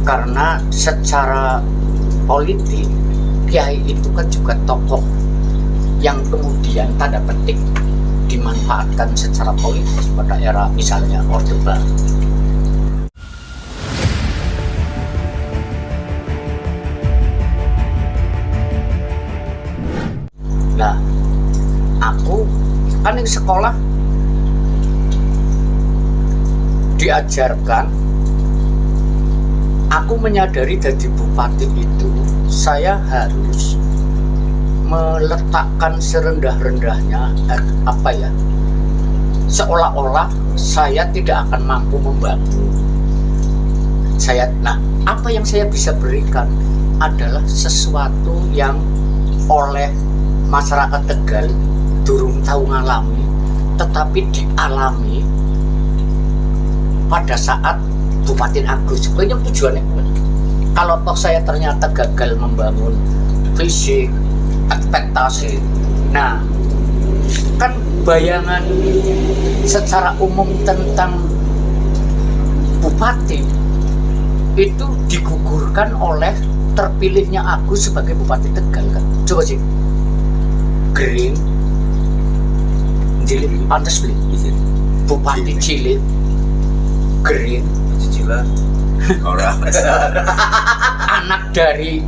Karena secara politik kiai itu kan juga tokoh yang kemudian tanda petik dimanfaatkan secara politik pada era misalnya Orde Baru. Nah, aku kan di sekolah diajarkan, aku menyadari jadi bupati itu saya harus meletakkan serendah-rendahnya seolah-olah saya tidak akan mampu membangun. Apa yang saya bisa berikan adalah sesuatu yang oleh masyarakat Tegal durung tahu ngalami, tetapi dialami pada saat Bupati Agus. Banyak tujuannya. Kalau toh saya ternyata gagal membangun visi, ekspektasi, nah kan bayangan secara umum tentang bupati itu digugurkan oleh terpilihnya Agus sebagai Bupati Tegal kan. Coba sih Green Jilid pantas beli Bupati Cilik Green cicilan orang anak dari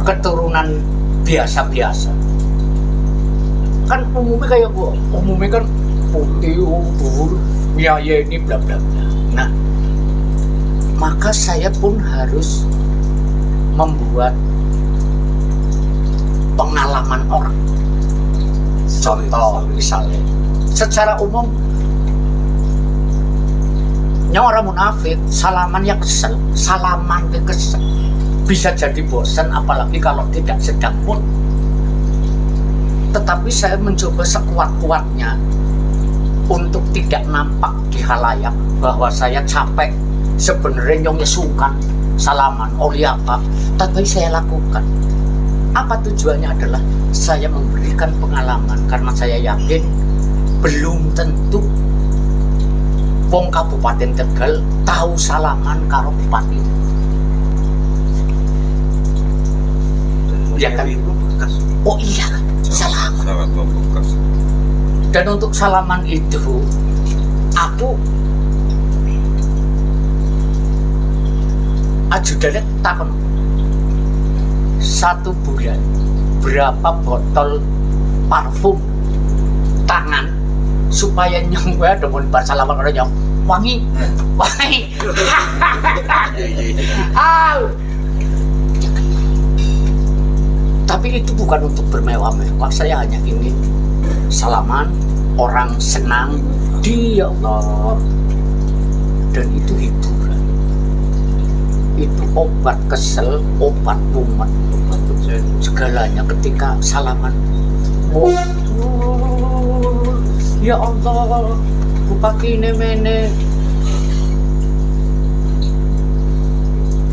keturunan biasa-biasa kan umumnya kan putih, ubur, ini bla bla bla. Nah, maka saya pun harus membuat pengalaman orang. Contoh misalnya, secara umum orang munafik salaman ya kesel, bisa jadi bosan apalagi kalau tidak sedang mood. Tetapi saya mencoba sekuat-kuatnya untuk tidak nampak di halayak bahwa saya capek, sebenarnya nyong sungkan salaman oleh apa, tapi saya lakukan. Apa tujuannya adalah saya memberikan pengalaman, karena saya yakin belum tentu wong Kabupaten Tegal tahu salaman karo bupati. Ya kan? Oh iya kan, salaman. Dan untuk salaman itu aku ajudannya takon 1 bulan berapa botol parfum tangan supaya nyong gue demen bersalaman orang nyong wangi. Tapi itu bukan untuk bermewah-mewah, saya hanya ingin salaman, orang senang, dialog, dan itu hiburan. Itu obat kesel, obat mumet, segalanya ketika salaman. Ya Allah, bupati mene.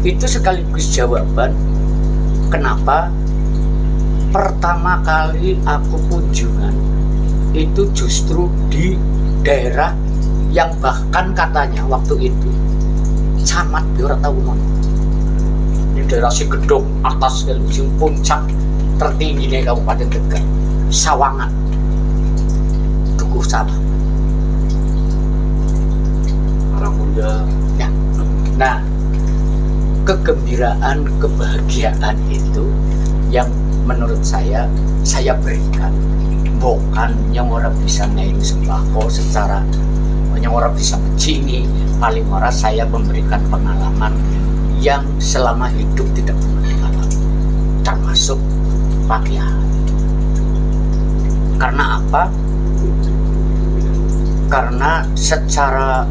Itu sekaligus jawaban kenapa pertama kali aku kunjungan itu justru di daerah yang bahkan katanya waktu itu camat biar tahu di daerah si gedung atas sing puncak tertinggi di Kabupaten Tegal, Sawangan, Dukuh Sawah. orang muda. Ya. Nah, kegembiraan, kebahagiaan itu yang menurut saya berikan. Bukan yang orang bisa naik sembako secara yang orang bisa begini. Paling orang saya memberikan pengalaman yang selama hidup tidak pernah dialami, termasuk pagi hari. Karena apa? Karena secara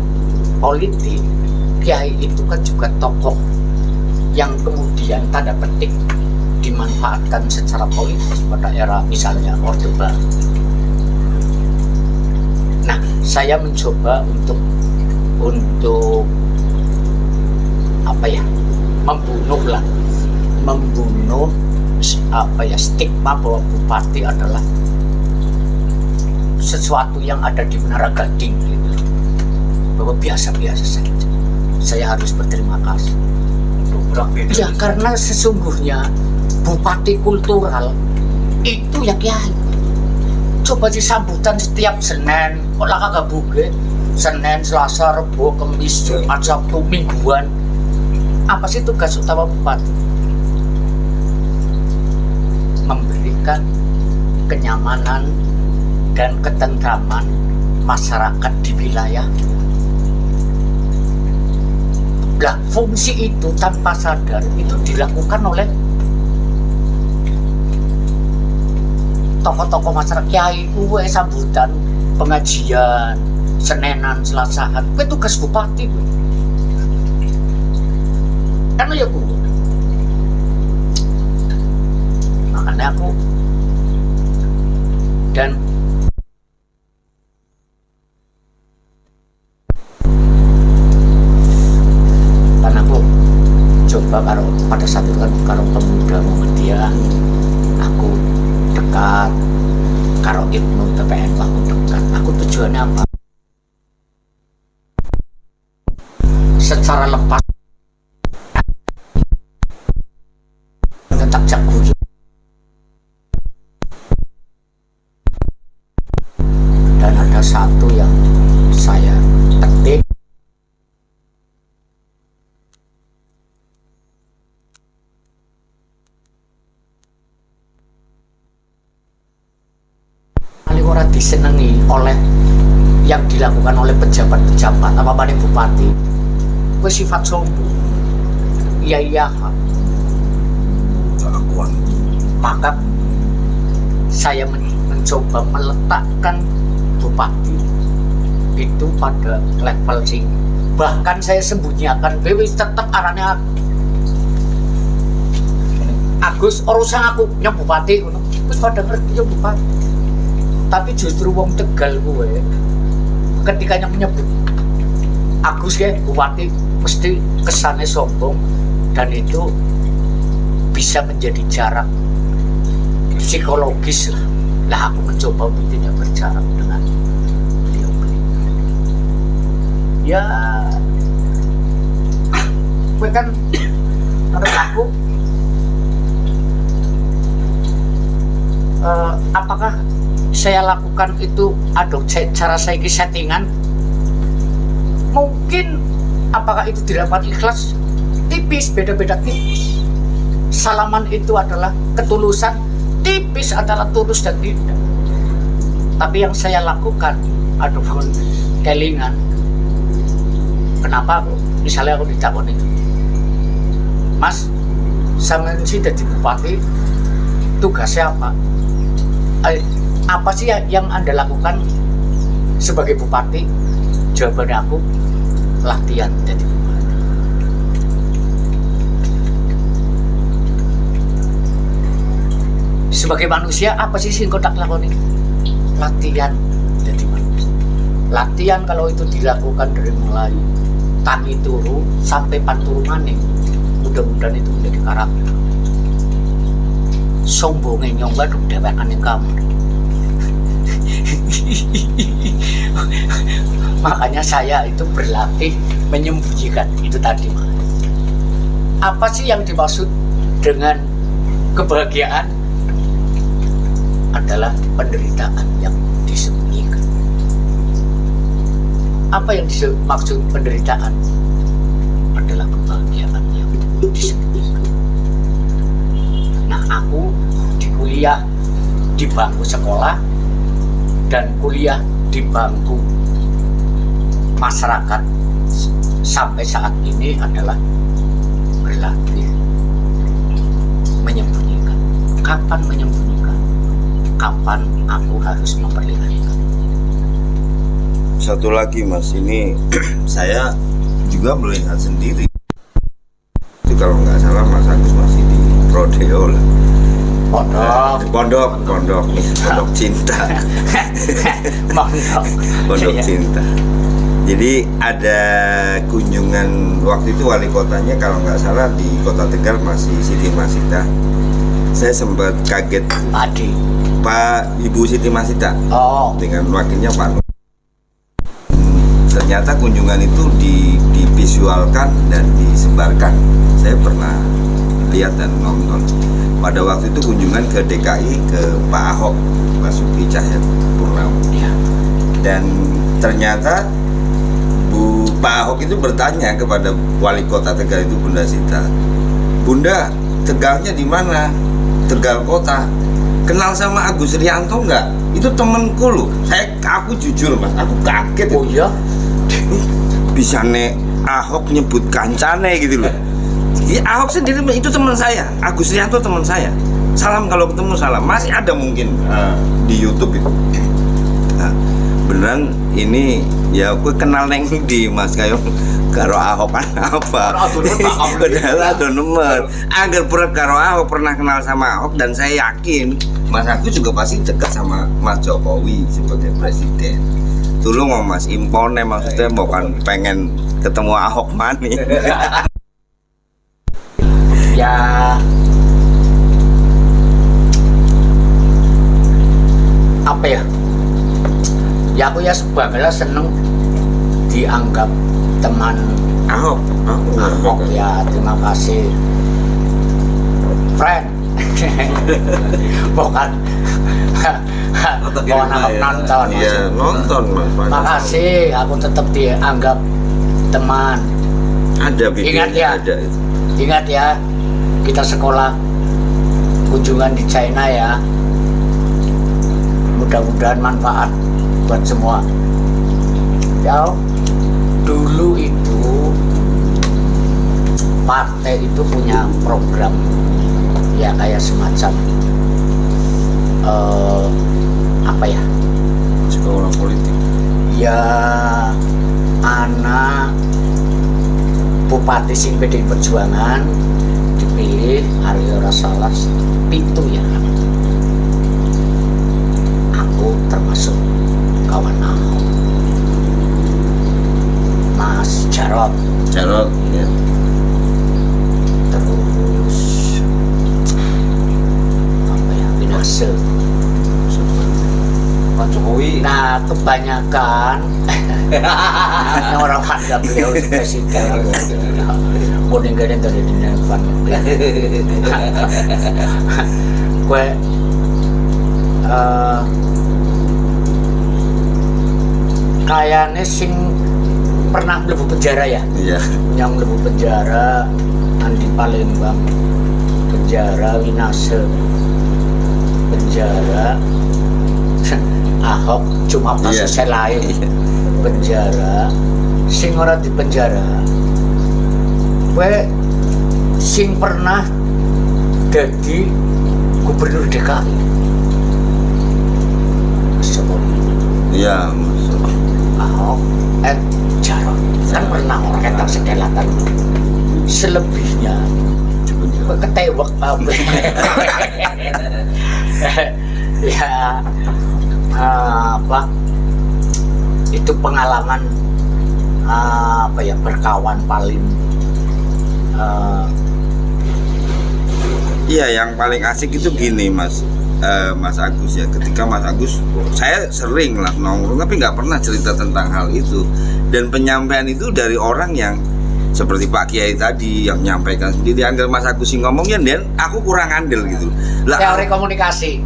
politik kiai itu kan juga tokoh yang kemudian tanda petik dimanfaatkan secara politik pada era misalnya Orde Baru. Nah, saya mencoba untuk membunuh stigma bahwa bupati adalah sesuatu yang ada di Menara Gading gitu. Bahwa biasa-biasa saja. Saya harus berterima kasih Ya karena sesungguhnya bupati kultural itu ya kiai. Coba disambutan setiap Senin, kok lah kagak buge. Senin, Selasa, Rebo, Kamis, Jumat, Sabtu, mingguan. Apa sih tugas utama bupati? Memberikan kenyamanan dan ketentraman masyarakat di wilayah. Nah, fungsi itu tanpa sadar itu dilakukan oleh tokoh-tokoh masyarakat, kiai kuwe sambutan, pengajian, Senenan, Selasahan, kuwi tugas bupati kuwi. Kan ya Bu. Makanya aku dan coba karo pada saat itu kan karo pemuda Muhammadiyah aku dekat, karo Ibnu TPN aku dekat. Aku tujuannya apa? Secara lepas tentang jago dan ada satu yang saya petik. Ora disenangi oleh yang dilakukan oleh pejabat-pejabat apa nih bupati, itu sifat sombong. Iya maka saya mencoba meletakkan bupati itu pada level sing bahkan saya sembunyikan bewi tetap arahnya Agus urusan aku yang bupati terus pada ngerti yang bupati. Tapi justru wong Tegal gue ketika menyebut Agus ya bupati mesti kesannya sombong dan itu bisa menjadi jarak psikologis lah. Lah aku mencoba untuk tidak berjarak dengan beliau. Ya gue kan menurut aku apakah saya lakukan itu cara saya settingan? Mungkin apakah itu dilakukan ikhlas? Tipis, beda-beda tipis. Salaman itu adalah ketulusan, tipis adalah tulus dan tidak. Tapi yang saya lakukan pun kelingan. Kenapa aku? Misalnya aku ditakon itu, Mas, sampean sih jadi bupati, tugasnya apa? Apa sih yang Anda lakukan sebagai bupati? Jawabannya aku, latihan jadi bupati. Sebagai manusia, apa sih sing kau tak lakoni? Latihan jadi manusia. Latihan kalau itu dilakukan dari mulai tangi turu sampai panturu maning, mudah-mudahan itu menjadi karakter. Sombongnya nyongga duk dewekan yang kamu. Makanya saya itu berlatih menyembunyikan itu tadi. Apa sih yang dimaksud dengan kebahagiaan? Adalah penderitaan yang disembunyikan. Apa yang dimaksud penderitaan? Adalah kebahagiaan yang disembunyikan. Nah, aku di kuliah di bangku sekolah dan kuliah di bangku masyarakat sampai saat ini adalah berlatih menyembunyikan. Kapan menyembunyikan? Kapan aku harus memperlihatkan? Satu lagi Mas, ini saya juga melihat sendiri. Itu kalau nggak salah Mas Agus masih di Rodeo lah. Pondok cinta. Pondok cinta. Jadi ada kunjungan waktu itu wali kotanya kalau nggak salah di Kota Tegal masih Siti Masita. Saya sempat kaget. Pak Ibu Siti Masita. Dengan wakilnya Pak. Ternyata kunjungan itu divisualkan dan disebarkan. Saya pernah lihat dan nonton. Pada waktu itu kunjungan ke DKI ke Pak Ahok, Basuki Cahayapurnama. Iya. Dan ternyata Pak Ahok itu bertanya kepada wali kota Tegal itu, Bunda Sita, Bunda, Tegalnya di mana? Tegal kota. Kenal sama Agus Rianto nggak? Itu temenku loh. Aku jujur mas, aku kaget. Oh iya? Bisa nek Ahok nyebut kancane gitu loh. Ahok sendiri itu teman saya, Agus Rianto teman saya. Salam kalau ketemu salam. Masih ada mungkin di YouTube itu. Nah, beneran ini ya aku kenal neng di Mas kayo karo Ahok apa? Padahal ada nomor. Agar pernah karo Ahok pernah kenal sama Ahok dan saya yakin Mas Agus juga pasti dekat sama Mas Jokowi sebagai presiden. Tolong mau Mas impone maksudnya mau kan pengen ketemu Ahok mani. Ya apa ya? Ya aku ya sebagainya seneng dianggap teman Ahok. Ahok ya, terima kasih friend. bukan Ahok nonton. Iya nonton mas. Makasih, aku tetap dianggap teman. Ada videonya. Ingat ya. Ada itu. Ingat ya, kita sekolah kunjungan di China ya. Mudah-mudahan manfaat buat semua. Ya, dulu itu partai itu punya program ya kayak semacam apa ya? Sekolah politik. Ya, anak Bupati sing PDI Perjuangan dipilih Aryo Rasalas itu ya. Aku termasuk kawan Ahok. Mas Jarot Ya. terus apa ya, Winase. Pak Jokowi. Nah kebanyakan orang pandang beliau presiden mau ninggalin dari depan gue kayaknya sing pernah mlebu penjara ya. Iya. Yang mlebu penjara Andi Palembang, penjara Winase, penjara Ahok cuma kasusnya lain. Penjara sing ora di penjara gue sing pernah jadi gubernur DKI Iya masuk. Ahok Jarot kan pernah orang ketak sedelatan. Selebihnya ketewek ya apa itu pengalaman apa ya, berkawan paling Iya yang paling asik itu gini mas, Mas Agus ya. Ketika Mas Agus, saya sering lah nongkrong tapi nggak pernah cerita tentang hal itu. Dan penyampaian itu dari orang yang seperti Pak Kiai tadi yang menyampaikan sendiri. Andel Mas Agus sih ngomongnya dan aku kurang andel gitu. Lah, teori komunikasi.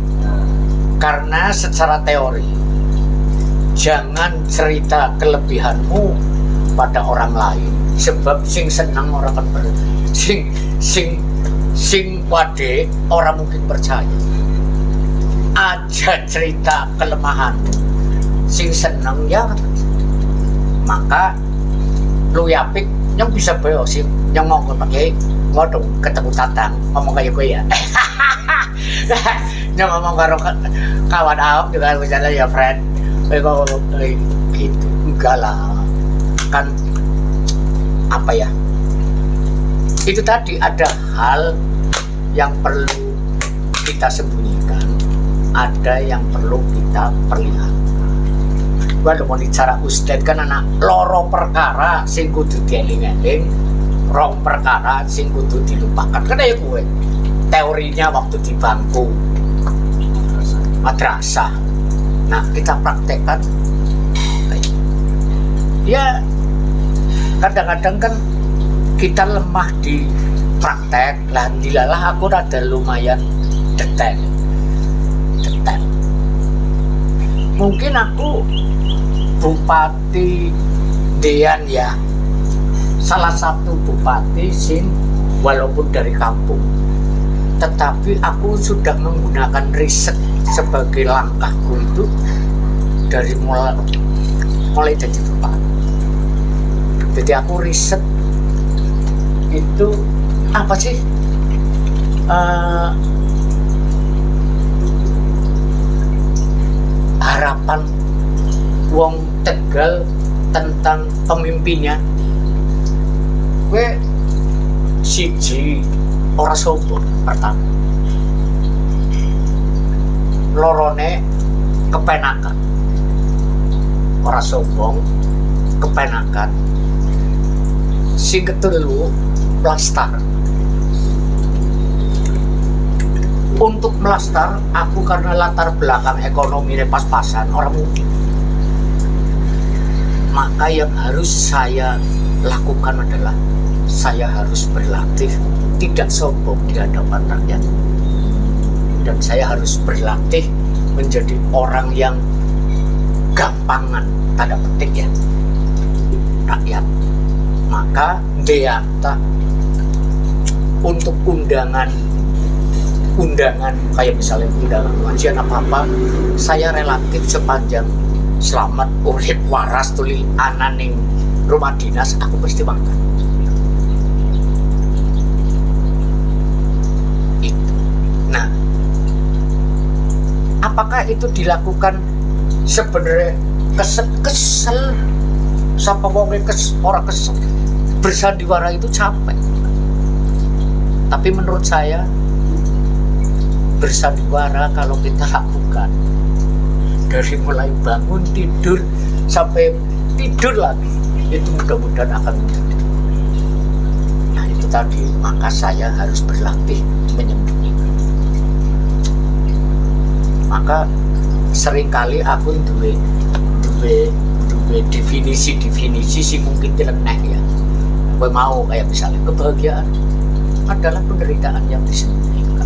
Karena secara teori jangan cerita kelebihanmu pada orang lain, sebab sing senang orang kan sing wade orang mungkin percaya. Aja cerita kelemahanmu, sing seneng ya maka lu yapik yang bisa bayo sing yang mau pakai ngodong ketemu tatang ngomong kayak gue ya. Yang ngomong karo kawan Ahok juga misalnya ya friend gitu. Enggak lah, kan apa ya, itu tadi ada hal yang perlu kita sembunyikan, ada yang perlu kita perlihatkan. Gua udah mau bicara Ustadz kan anak loro perkara sing kudu dieling-eling, rong perkara sing kudu dilupakan. Kan ya gue teorinya waktu di bangku madrasah. Nah kita praktekkan ya, kadang-kadang kan kita lemah di praktek lah, dilalah aku rada lumayan detail. Mungkin aku Bupati Dean ya, salah satu bupati sing walaupun dari kampung, tetapi aku sudah menggunakan riset sebagai langkahku itu dari mulai jadi bupati. Jadi aku riset itu apa sih harapan wong Tegal tentang pemimpinnya. Gue siji ora sombong pertama, lorone kepenakan, ora sombong kepenakan. Sing ketelu plastar. Untuk melastar, aku karena latar belakang ekonomi pas-pasan, orang mungkin. Maka yang harus saya lakukan adalah saya harus berlatih tidak sombong di hadapan rakyat. Dan saya harus berlatih menjadi orang yang gampangan, tanda petik ya, rakyat. Maka Deata untuk undangan kayak misalnya undangan pengajian apa saya relatif sepanjang selamat urip waras tuli ananing rumah dinas aku pasti makan itu. Nah, apakah itu dilakukan sebenarnya kesel sapa wong orang kesel bersandiwara itu capek, tapi menurut saya bersandiwara kalau kita lakukan dari mulai bangun tidur sampai tidur lagi itu mudah-mudahan akan menjadi. Nah itu tadi, maka saya harus berlatih menyembunyikan. Maka seringkali aku duwe definisi sih mungkin nyeleneh ya. Gue mau kayak misalnya kebahagiaan adalah penderitaan yang disembunyikan.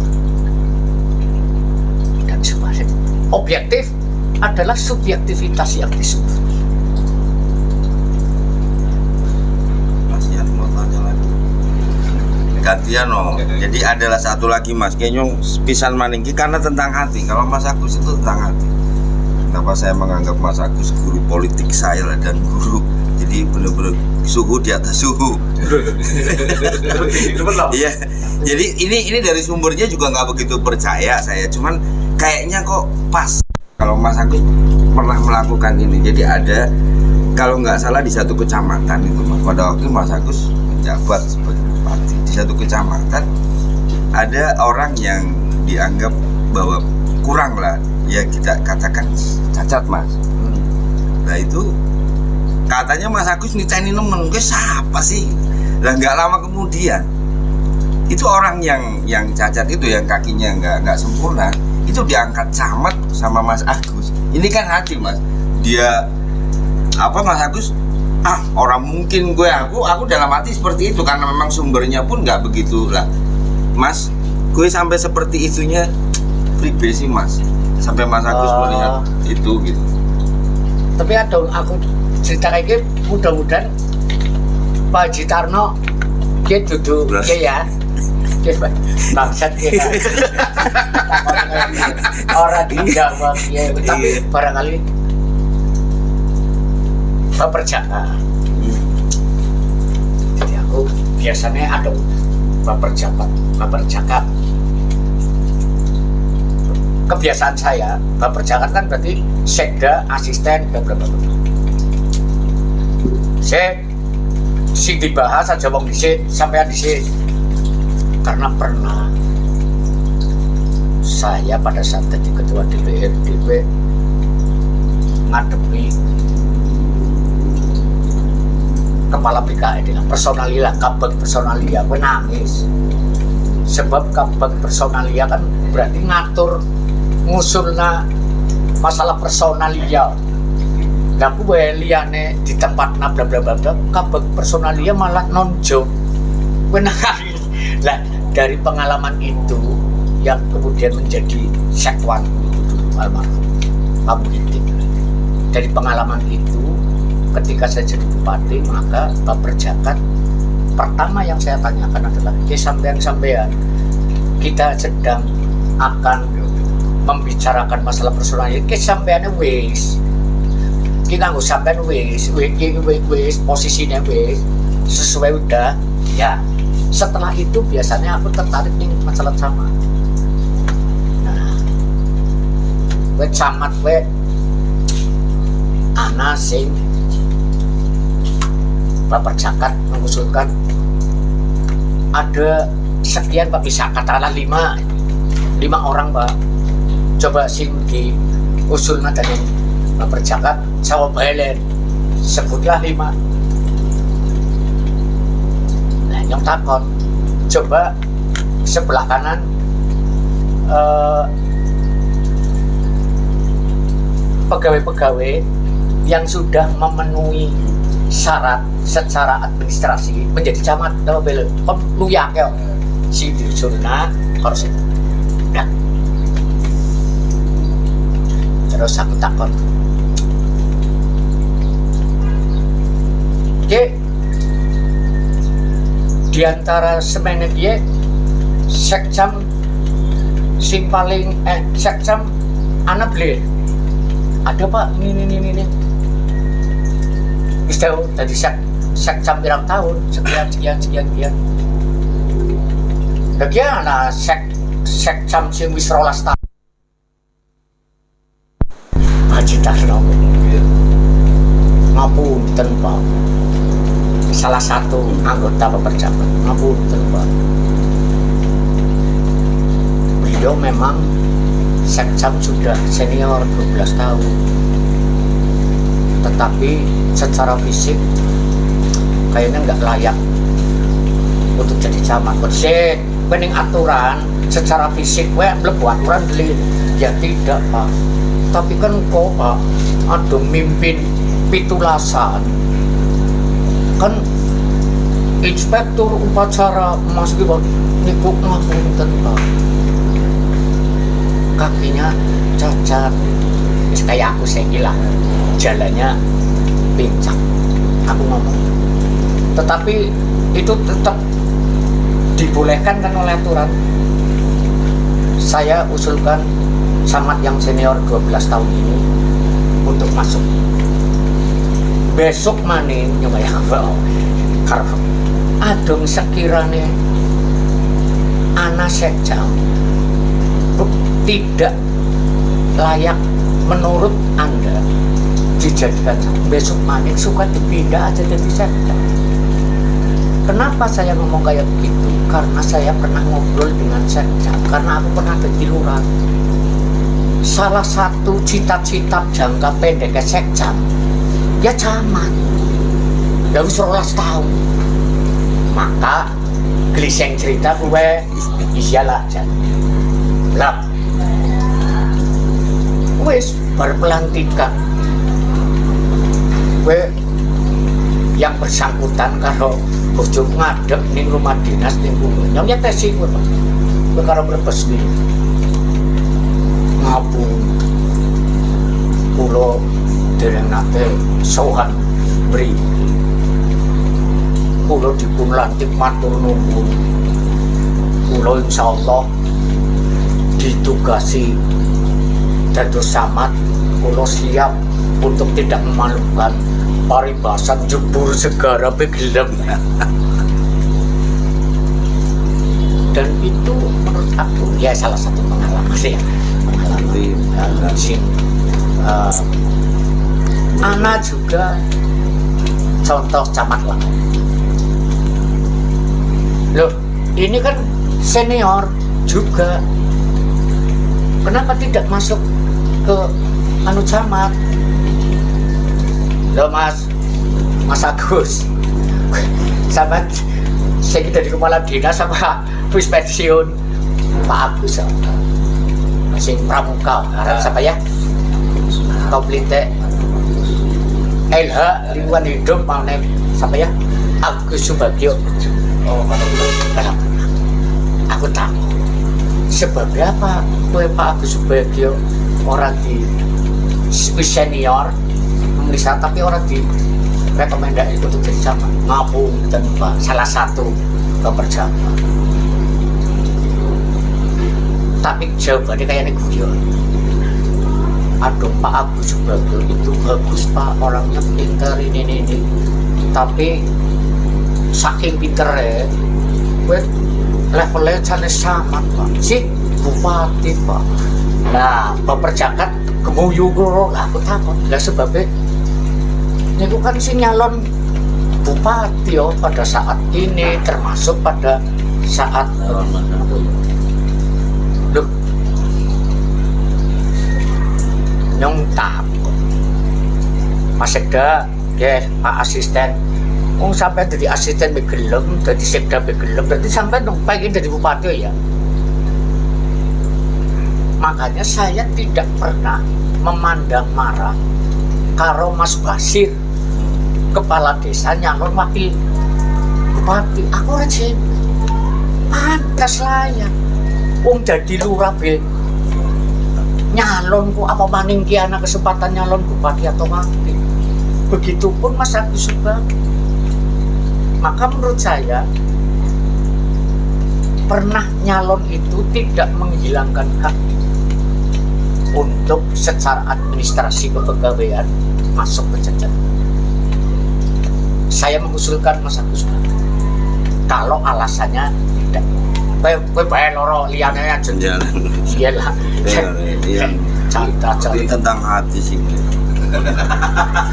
Sebenarnya objektif adalah subjektivitas yang disembunyikan. Masnya mau tanya lagi. Gantian no. Jadi adalah satu lagi Mas, kayaknya pisan maningki karena tentang hati. Kalau Mas Agus itu tentang hati. Kenapa saya menganggap Mas Agus guru politik saya dan guru, jadi benar-benar suhu di atas suhu. Iya. Jadi ini dari sumbernya juga nggak begitu percaya saya, cuman kayaknya kok pas kalau Mas Agus pernah melakukan ini. Jadi ada kalau nggak salah di satu kecamatan itu Mas, pada waktu Mas Agus menjabat sebagai bupati di satu kecamatan ada orang yang dianggap bahwa kurang lah ya, kita katakan cacat Mas. Nah itu katanya Mas Agus niteni nemen, gue siapa sih? Lah nggak lama kemudian itu orang yang cacat itu, yang kakinya nggak sempurna, itu diangkat camat sama Mas Agus. Ini kan hati Mas, dia apa Mas Agus orang mungkin aku dalam hati seperti itu karena memang sumbernya pun nggak begitu lah Mas. Gue sampai seperti itunya pribadi sih Mas, sampai Mas Agus melihat itu gitu. Tapi ada aku cerita kayak gitu, mudah-mudahan Pak Haji Tarno dia duduk ya bangsat ya orang tidak ya, tapi barangkali baperjaka. Jadi aku biasanya ada baperjaka. Kebiasaan saya baperjaka kan berarti sekda, asisten, bla bla bla. Saya si dibahas aja wong dhisik sampean dhisik. Karena pernah saya pada saat jadi ketua DPRD ngadepi kepala BKN dengan personalia, kabag personalia, gue nangis. Sebab kabag personalia kan berarti ngatur ngusulna masalah personalia. Lah gue liane di tempat bla bla bla bla, kabag personalia malah nonjok. Gue nangis. dari pengalaman itu yang kemudian menjadi sekwan itu almarhum Pak Muhyiddin. Dari pengalaman itu, ketika saya jadi bupati, maka Baper Jakat pertama yang saya tanyakan adalah, sampean-sampean kita sedang akan membicarakan masalah personal ini, sampeannya wis kita nggak sampean wis posisinya wis sesuai udah ya. Setelah itu biasanya aku tertarik nih masalah camat. Nah, we camat we ana sing Baper Jakat mengusulkan ada sekian Pak, bisa katakanlah 5 orang Pak, coba sing diusul dari Baper Jakat Jawa Balen, sebutlah 5. Nah yang takon coba sebelah kanan pegawai-pegawai yang sudah memenuhi syarat secara administrasi menjadi camat Jawa Balen, kon luyak ya si diusulna harus itu. Nah, terus aku takon, di antara semenet ye sekcam sing paling sekcam anak beli ada Pak ini istilah tadi sekcam pirang tahun sekian bagaimana sekcam sing wis 12 tahun Haji Tarno ngapunten Pak, salah satu anggota Baper Jakat, ngapunten Pak, beliau memang sekcam sudah senior 12 tahun, tetapi secara fisik kayaknya nggak layak untuk jadi camat. Bersih, bening aturan secara fisik, mlebu aturan beli ya tidak Pak. Tapi kan kok Pak, ada mimpin pitulasan kan inspektur upacara Mas Giwal niku ngapunten Pak, kakinya cacat kayak aku sekilah, jalannya pincang. Aku ngomong, tetapi itu tetap dibolehkan kan oleh aturan. Saya usulkan camat yang senior 12 tahun ini untuk masuk. Besok maning nyong ya karena adong sekiranya anak sekjam tidak layak menurut Anda dijadikan, besok maning suka dipindah aja jadi sekjam. Kenapa saya ngomong kayak begitu? Karena saya pernah ngobrol dengan sekjam, karena aku pernah jadi lurah. Salah satu cita-cita jangka pendek sekjam ya camat, ya wis 12 tahun. Maka gliseng cerita gue iyalah lah wis berpelantikan gue yang bersangkutan kalau bojo ngadep ning rumah dinas ning kuwi nyong nyetesi gue Pak, gue karo Brebes nih ngapun pulau dereng nate sohan beri pulau dipun lantik matur nuwun, pulau insyaallah ditugasi dados camat, pulau siap untuk tidak memalukan paribasan jebur segara begelem. Dan itu menurut aku ya salah satu pengalaman sih, pengalaman sing anak juga contoh camat lah. Loh, ini kan senior juga, kenapa tidak masuk ke anu camat? Loh Mas Agus, sama saya dari kepala dinas sama bus pensiun Pak Agus, masih pramuka, siapa ya? Kau pelite LH lingkungan hidup mana siapa ya? Agus Subagio. Oh, kalau aku sebabnya apa kowe Pak Agus Subagio orang di senior bisa tapi orang di rekomendasi untuk jadi camat ngapung dan Pak salah satu kepercayaan tapi jawabannya kayaknya guyon. Aduh Pak Agus Subagio itu bagus Pak, orangnya pintar ini tapi saking pinternya gue levelnya jenis sama Pak si bupati Pak. Nah Bapak Jakat kemuyu lah aku takut lah sebabnya ini kan si nyalon bupati pada saat ini termasuk pada saat loh nyongtak Mas Sekda ya Pak asisten sampai jadi asisten begelem jadi Sekda begelem berarti sampai dong pengen jadi bupati ya. Makanya saya tidak pernah memandang marah karo Mas Basir kepala desa nyalon wakil bupati aku rejim pantas layak jadi lurah nyalon ku apa maning ki anak kesempatan nyalon bupati atau wakil. Begitupun Mas Agus Subagio. Maka menurut saya pernah nyalon itu tidak menghilangkan hak untuk secara administrasi kepegawaian masuk ke jajaran. Saya mengusulkan Mas Agus Subagio. Kalau alasannya tidak kowe bae loro liyane aja jalan. Iyalah. Iya. Cerita tentang hati sih.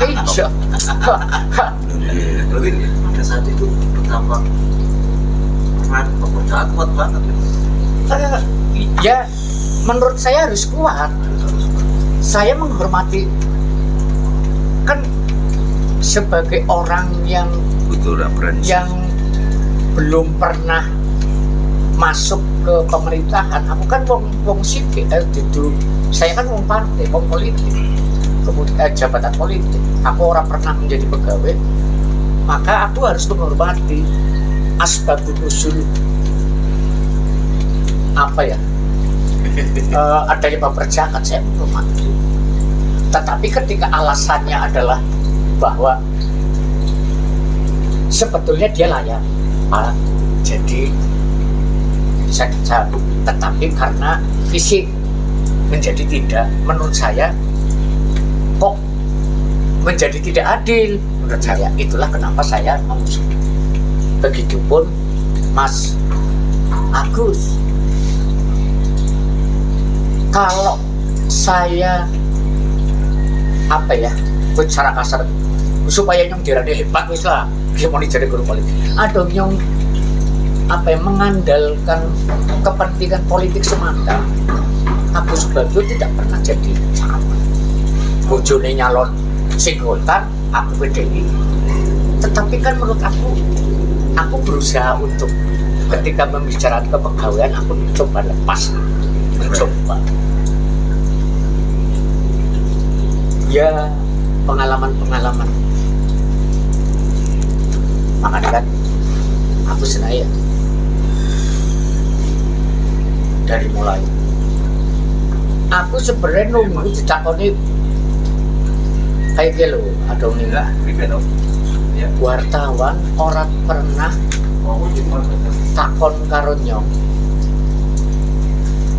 Iya. Berarti pada saat itu betapa pekerjaan kuat banget. Ya, menurut saya harus kuat. Saya menghormati kan sebagai orang yang butuh referensi yang belum pernah masuk ke pemerintahan. Aku kan wong sipil gitu. Saya kan wong partai, wong politik. Kemudian jabatan politik. Aku orang pernah menjadi pegawai. Maka aku harus menghormati asbabun nusul apa ya? Adanya pekerjaan saya menghormati. Tetapi ketika alasannya adalah bahwa sebetulnya dia layak, jadi saya cabut, tetapi karena fisik menjadi tidak, menurut saya kok menjadi tidak adil menurut saya. Itulah kenapa saya mengusung. Begitupun Mas Agus. Kalau saya apa ya bicara kasar supaya nyong dirane hebat wis lah dia mau jadi guru politik ada nyong apa yang mengandalkan kepentingan politik semata. Agus Subagio tidak pernah jadi camat. Bojone nyalon sing Golkar, aku PDI. Tetapi kan menurut aku berusaha untuk ketika membicarakan kepegawaian aku mencoba lepas, mencoba. Ya pengalaman-pengalaman. Makanya kan aku senaya dari mulai aku sebenarnya nunggu ditakoni kayak gitu ada enggak wartawan orang pernah takon karo nyong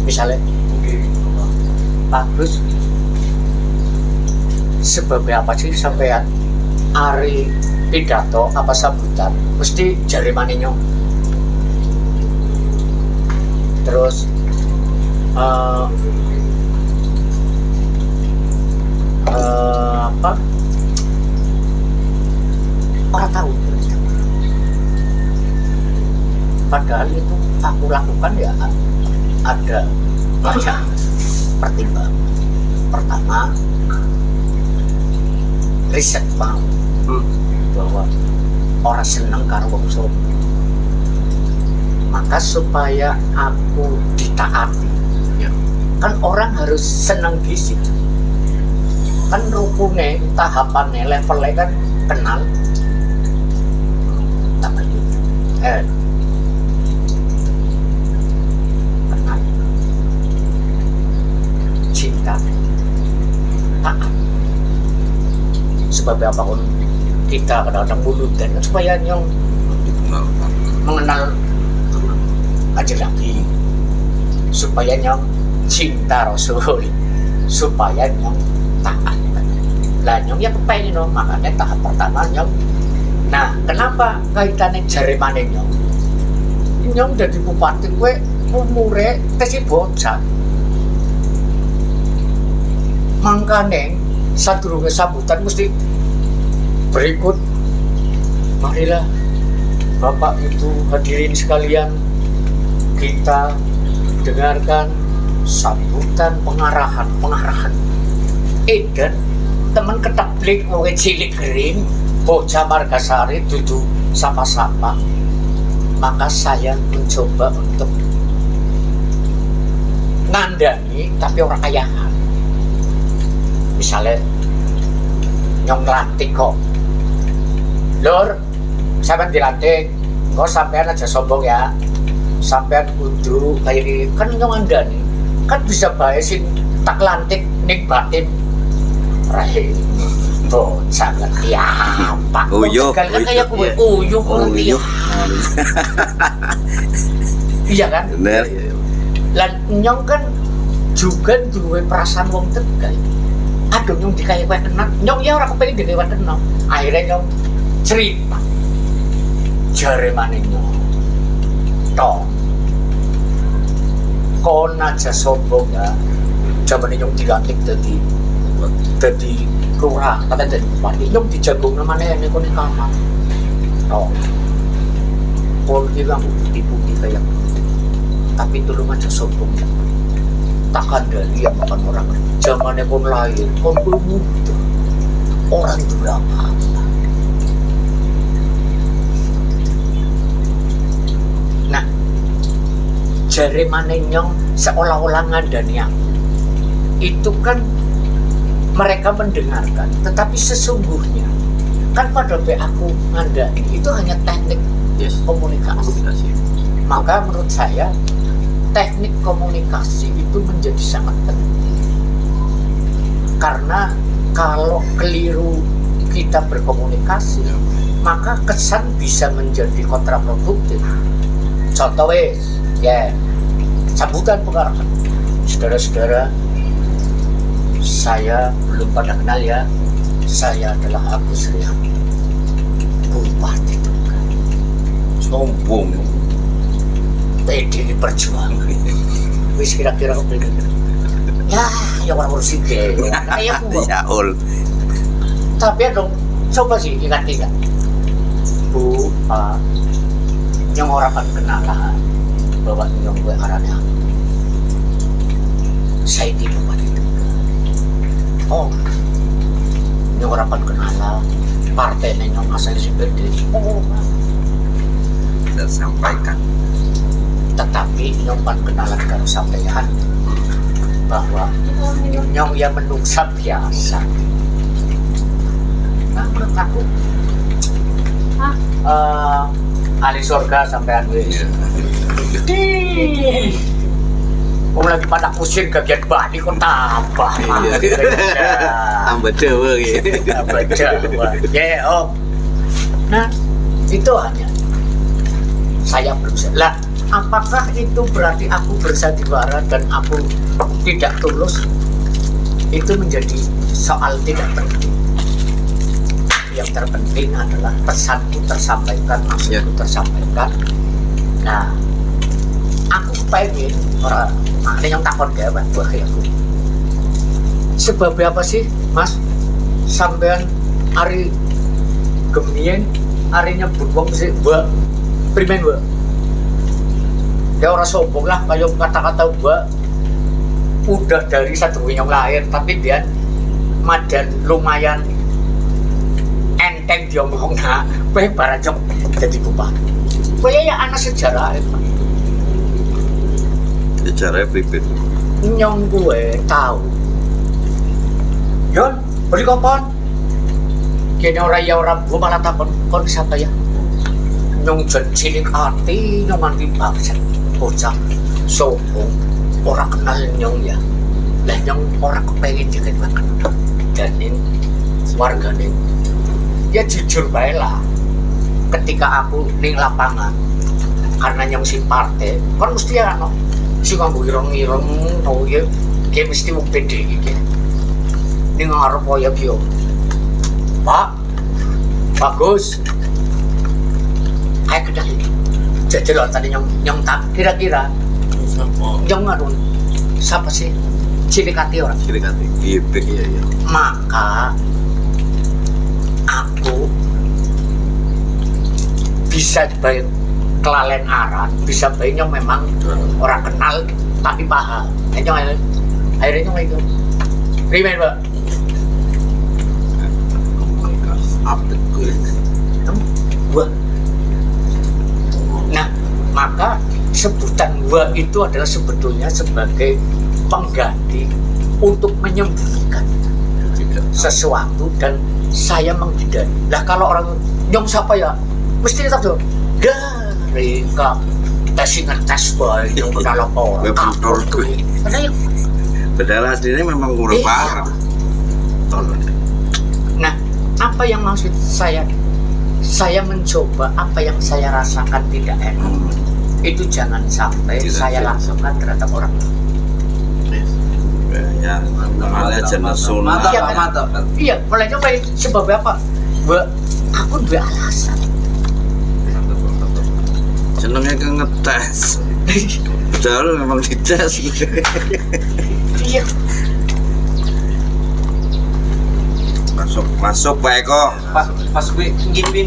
misalnya bagus sebabnya apa sih sampean ari pidato apa sambutan mesti jari mani nyong terus apa orang tahu padahal itu aku lakukan ya ada banyak pertimbangan. Pertama riset mau bahwa orang seneng karo wong sombong, maka supaya aku ditaati ya. Kan orang harus senang di situ. Kan rukunnya, tahapannya, levelnya kan kenal. Kenal. sebab apa pun kita kadang-kadang mulutan supaya nyong dikenalkan. mengenal aja lagi, supaya nyong cinta Rasul, supaya nyong taat. Lah nyong ya kepengen no, makanya tahap pertama nyong. Nah, kenapa kaitannya jari mana nyong? Nyong dari bupati gue umure tesi bocah. Mangkane sadurunge sambutan mesti berikut. Marilah Bapak Ibu hadirin sekalian, kita dengarkan sambutan pengarahan. Dan teman ketablik wong cilik kering bocah Margasari dudu sapa-sapa. Maka saya mencoba untuk ngandani tapi orang kayahan. Misalnya nyong lantik kok, lur sampean dilantik, kok sampean aja sombong ya, sampean kudu kayak gini. Kan nyong ngandani kan bisa bae sing tak lantik ning batin rahim bocah ngerti apa Uyuh, kan kayak kue uyuh ngerti iya kan. Bener. Lan nyong kan juga duwe perasaan wong Tegal. Aduh nyong dikaya kowe kenal, nyong ya ora kepengin dikaya kowe kenal. Akhirnya nyong cerita. Jare maneh nyong. Toh. Kon aja sombong ya. Jamane nyong dilantik dadi lurah, kata dadi bupati. Nyong dijagong namanya ini kon kamar. Toh. Kon iki kan putih-putih kayak tapi tulung aja sombong ya. Takkan dari yang makan orang zamannya kon lahir kon bermuda orang itu apa nah jari manenyong seolah-olah ngandani aku itu kan mereka mendengarkan tetapi sesungguhnya kan pada aku ngandani itu hanya teknik komunikasi. Maka menurut saya teknik komunikasi itu menjadi sangat penting karena kalau keliru kita berkomunikasi maka kesan bisa menjadi kontraproduktif. Contoh ya sambutan pengarahan saudara-saudara, saya belum pada kenal ya, saya adalah Agus Rianto, Bupati Tegal. Sombong. PDI Perjuangan. Wis kira-kira kepengin. Ya orang urus ide. Kayak aku. Ya ul. Tapi dong, coba sih ingat-ingat. Bu, Pak, nyong orang kan kenalan bahwa nyong gue arahnya. Saya di Bupati Tegal. Oh, nyong orang kan kenalan. Partai nyong asal si PDI. Oh, Dan sampaikan. tetapi nyong pan kenalan karo sampeyan bahwa nyong ya menungsa biasa. Nah menurut aku ahli surga sampean wis. Wong lagi pada kusir kagian Bali kok tambah. Tambah Jawa gitu. Tambah Jawa. Ya Om. Nah itu hanya saya berusaha. Lah apakah itu berarti aku bersandiwara dan aku tidak tulus? Itu menjadi soal tidak penting. Yang terpenting adalah pesanku tersampaikan, maksudku tersampaikan. Nah, aku pengen orang ada yang takon ya Pak buah aku. Sebabnya apa sih, Mas? Sampean hari gemien, hari nyebut wong sih, Mbak. Primen, Mbak. Ya orang sombong lah, kayak kata-kata Mbak udah dari satu yang lahir, tapi dia madan lumayan enteng dia ngomong nah, gue barang jadi bupati. Gue ya anak sejarah itu. Sejarah pribadi. Nyong gue tahu. Yon, beli kapan? Kini orang gue malah takon, kon siapa ya? Nyong cilik hati, nyong mandi bangsa. Bocah sombong, orang kenal nyong ya. Lah nyong orang kepengen juga kenal. Dan ini warga nih ya jujur bae lah. Ketika aku ning lapangan karena nyong si partai kan mesti ya no si nganggo ireng-ireng no ya mesti wong pede iki ning ngarep koyo ki yo Pak bagus kayak kedai jajal tadi nyong tak kira-kira nyong ngarun siapa sih cilikati orang Cilikati. Iya. maka aku bisa baik kelalen aran, bisa baiknya memang orang kenal tapi paham. Akhirnya itu primen Mbak. Update gue. Wah. Nah, maka sebutan gua itu adalah sebetulnya sebagai pengganti untuk menyembunyikan sesuatu dan saya menghindari. Lah kalau orang nyong siapa ya? Mesti tak tuh. Dari tes ngetes bae yang kenal apa orang. Betul tuh. Padahal aslinya memang kurang parah. Nah, apa yang maksud saya? Saya mencoba apa yang saya rasakan tidak enak. Itu jangan sampai saya langsungkan terhadap orang lain. Ya, namanya jenis sunnah. Mantap. Iya, mulai coba sebabnya apa? Aku dua alasan. Senengnya ke ngetes. Padahal memang dites. Iya. Masuk Pak Eko. Pas gue ngimpi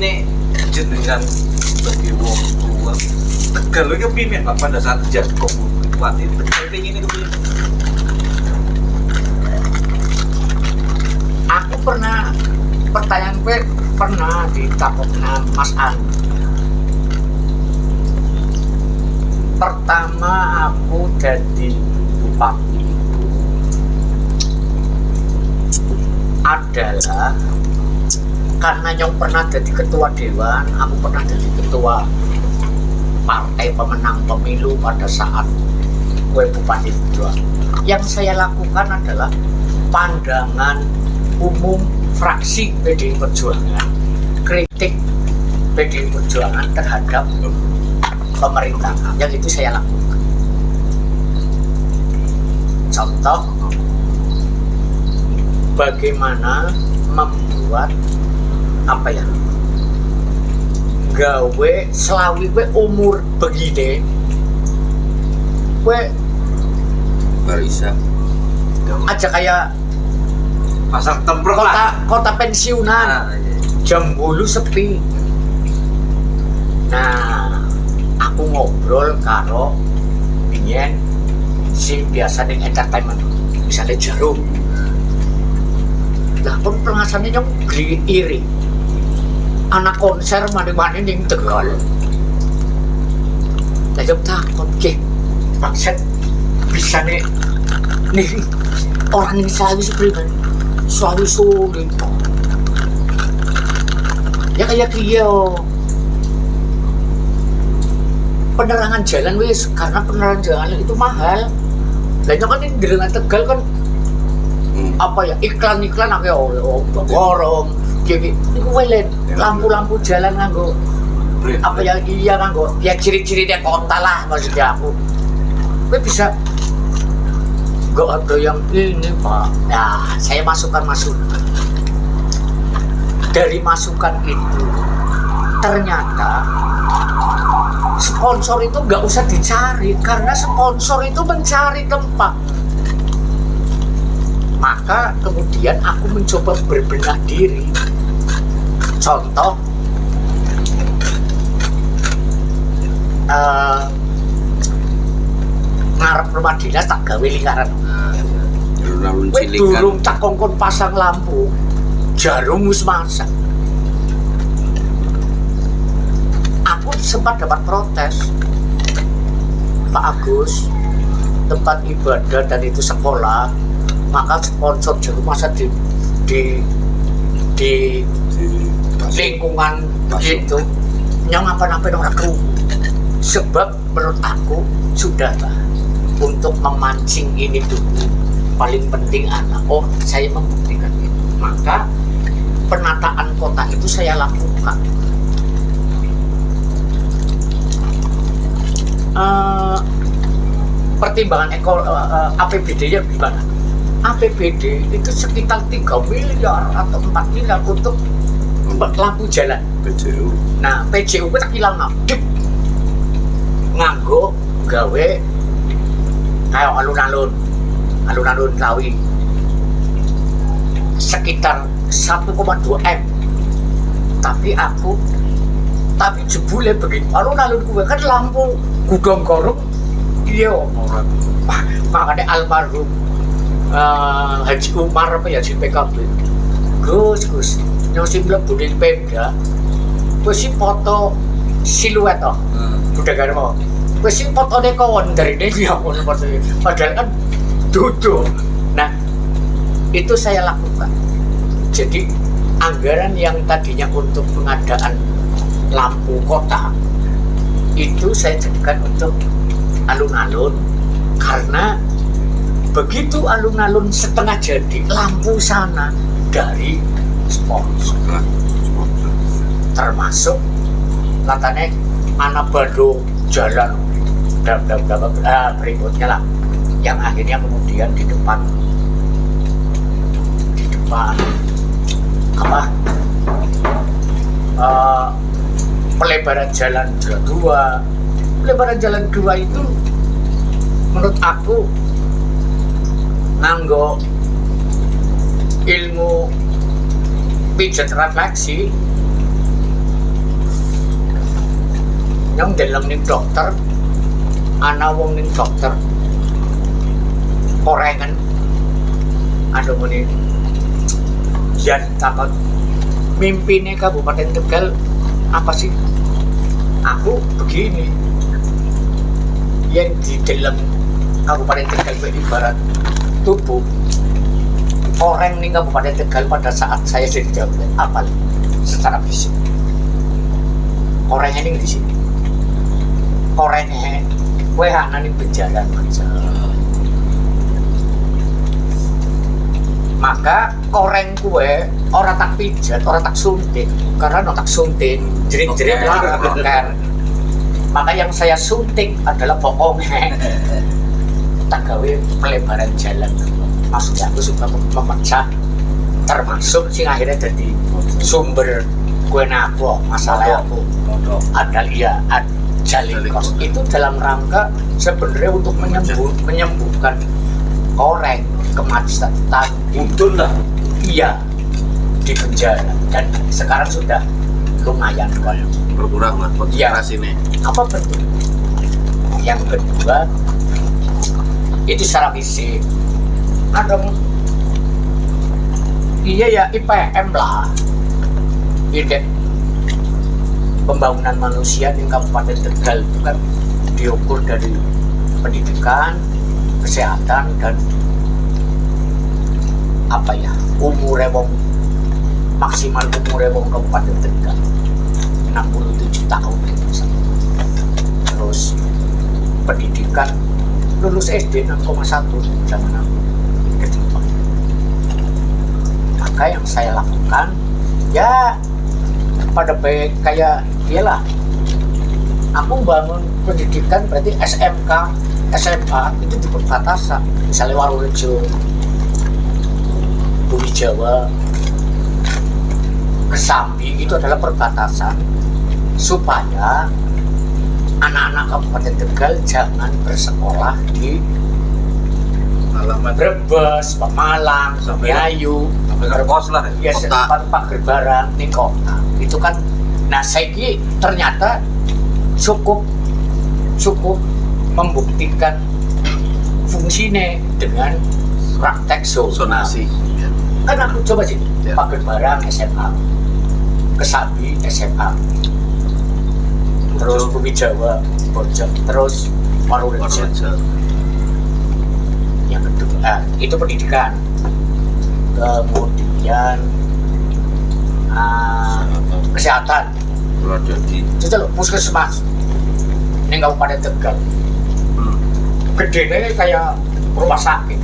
jenengan sebagai wong tua Tegal lu kepingin Pak pada saat jadi kuat itu Tegal pengen itu kepingin Aku pernah pertanyaan gue pernah ditakutkan Mas An. Pertama aku jadi bupati adalah karena yang pernah jadi ketua dewan, aku pernah jadi ketua partai pemenang pemilu pada saat gue bupati kedua. Yang saya lakukan adalah pandangan umum fraksi PDI Perjuangan, kritik PDI Perjuangan terhadap pemerintah, yang itu saya lakukan. Contoh, bagaimana membuat apa ya, gawe selawi gue umur begini, gue Barisa. aja kayak pasar temprok lah kota pensiunan, jam bulu sepi. Nah, aku ngobrol karo biyen si biasa ning entertainment, misalnya Jarum. Lah pun pengasannya nyong iri. Anak konser mana-mana ning Tegal. Lah jom takut ke, maksud bisa nih orang ini selalu sulit. Ya kayak Kio. Penerangan jalan wis, karena penerangan jalan itu mahal. Lah kan ini dengan Tegal kan apa ya, iklan-iklan akeh borong iki welen lampu-lampu jalan nganggo apa ya, iya nganggo ya ciri-ciri dia kota lah maksudnya aku. Gue bisa gak ada yang ini Pak. Nah, saya masukkan dari masukan itu ternyata sponsor itu nggak usah dicari karena sponsor itu mencari tempat. Maka kemudian aku mencoba berbenah diri. Contoh, ngarep rumah dinas tak gawe lingkaran. Kowe durung tak kongkon pasang lampu, Jarum wis masak. Aku sempat dapat protes, Pak Agus, tempat ibadah dan itu sekolah, maka sponsor Jarum masak di lingkungan itu yang apa-apa orang kru. Sebab menurut aku sudahlah untuk memancing ini dulu. Paling penting anak. Oh, saya membuktikan itu. Maka penataan kota itu saya lakukan. Pertimbangan APBD-nya gimana? APBD itu sekitar 3 miliar atau 4 miliar untuk lampu jalan. PJU. Nah, PJU kita hilang ngabdik nganggo gawe kayak alun-alun Lawi sekitar 1,2 M. Tapi jebule begitu alun-alun gue kan lampu gudang gorong iya orang makanya almarhum Haji Umar apa ya di PKB Gus nyosi mlebu ning Pemda wis si foto siluet toh udah gak mau wis si fotone kawan dari ini ya padahal kan duduk. Nah itu saya lakukan. Jadi anggaran yang tadinya untuk pengadaan lampu kota itu saya jadikan untuk alun-alun, karena begitu alun-alun setengah jadi lampu sana dari sponsor, termasuk katanya anak bado jalan berikutnya lah, yang akhirnya kemudian di depan apa pelebaran jalan 2 itu menurut aku nganggo ilmu pijat refleksi yang dalam ning dokter ana wong ning dokter korengan ada muni yan takut mimpinnya Kabupaten Tegal apa sih? Aku begini yang di dalam Kabupaten Tegal ibarat tubuh orang nih Kabupaten Tegal pada saat saya jadi jabat apa secara fisik orangnya ini di sini orangnya kue hanya nih berjalan aja. Maka koreng kue orang tak pijat, orang tak suntik, karena tak suntik jerit-jerit lah kan. Maka yang saya suntik adalah bokongnya. Tak gawe pelebaran jalan. Maksudnya aku suka memecah, termasuk sing akhirnya jadi sumber kue aku masalah aku. Ada iya Jalikos itu dalam rangka sebenarnya untuk menyembuhkan koreng kemacetan Udun lah. iya di penjara dan sekarang sudah lumayan Berkurang lah konsentrasi nih. apa bentuk yang kedua itu secara fisik ada iya ya IPM lah indeks pembangunan manusia di Kabupaten Tegal itu kan diukur dari pendidikan, kesehatan dan apa ya maksimal umur wong Kabupaten Tegal 67 tahun terus pendidikan lulus SD 6,1 zaman aku ketika maka yang saya lakukan ya pada baik kayak dialah aku bangun pendidikan berarti SMK SMA itu di perbatasan misalnya Warurejo Bumi Jawa, Kesambi itu adalah perbatasan supaya anak-anak Kabupaten Tegal jangan bersekolah di Alamat Brebes, Pemalang, Samayayu, sampai kos lah ya Kota. tempat Gerbarang di kota. Itu kan, nah saya ternyata cukup membuktikan fungsinya dengan praktek Zonasi. kan aku coba sih Ya. Pak Gerbarang SMA, Kesambi SMA, terus Bumi Jawa, Bojong, terus Warurejo. Yang kedua itu pendidikan, kemudian kesehatan. Kalau jadi Itu loh puskesmas ini Kabupaten Tegal, gedenya kayak rumah sakit.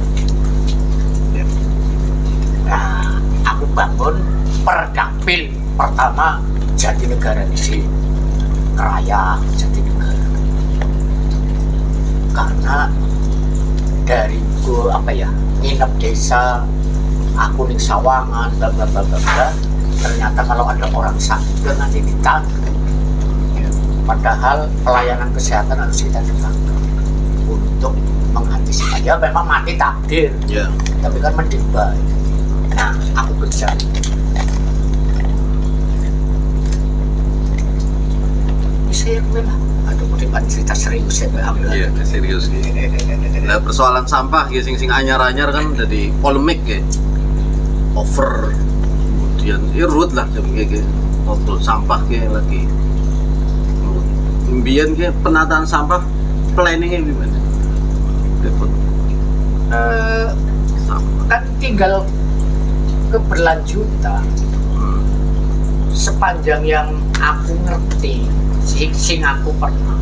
Nah, aku bangun Perdapil pertama Jatinegara di sini, Raya Jatinegara. Karena dari gua nginep desa, aku ning Sawangan, bla bla bla bla bla. Ternyata kalau ada orang sakit kan nanti ditangkap. Padahal pelayanan kesehatan harus kita tangkap untuk mengantisipasi. Ya memang mati takdir, Ya. tapi kan mending baik. Nah, aku kejar. Bisa ya gue lah. Aduh, bukan cerita serius ya gue ambil. Iya, serius gitu. Nah, persoalan sampah ya sing anyar-anyar kan jadi polemik ya. Over kemudian ruwet lah kayak gitu. Ngobrol sampah kayak lagi. Kemudian kayak penataan sampah planningnya gimana? Repot. Sampah. Kan tinggal keberlanjutan. Sepanjang yang aku ngerti, sing aku pernah.